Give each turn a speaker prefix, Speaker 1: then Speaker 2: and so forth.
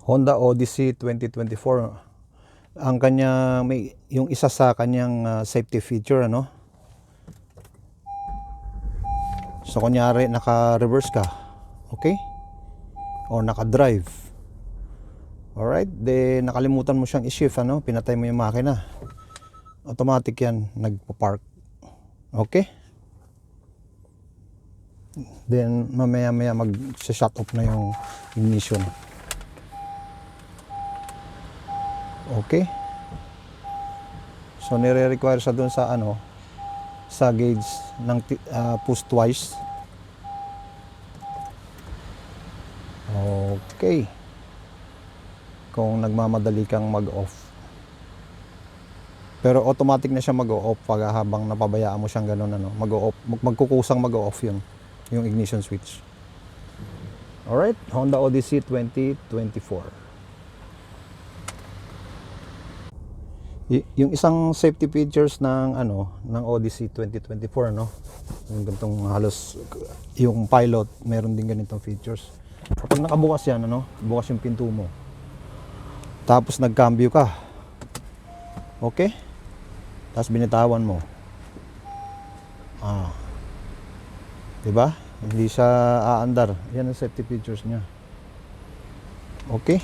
Speaker 1: Honda Odyssey 2024. Ang kanya may yung isa sa kanyang safety feature, ano? So kunyari naka-reverse ka, okay? O naka-drive. Alright, then nakalimutan mo siyang i-shift, ano? Pinatay mo yung makina. Automatic yan, nagpo-park. Okay? Then mamaya-maya mag-shut off na yung ignition. Okay? So nire-require sa doon sa ano, sa gauge ng push twice. Okay. Kung nagmamadali kang mag-off. Pero automatic na siya mag-off pag habang napabayaan mo siyang gano'n, ano, mag-off, magkukusang mag-off 'yun, yung ignition switch. Alright, Honda Odyssey 2024. Yung isang safety features ng ano, ng Odyssey 2024, no? Yung ganitong halos yung pilot, meron din ganitong features. Kapag nakabukas yan, ano, bukas yung pinto mo. Tapos nagcambio ka. Okay? Tapos binitawan mo. 'Di ba? Hindi siya aandar. Yan ang safety features niya. Okay?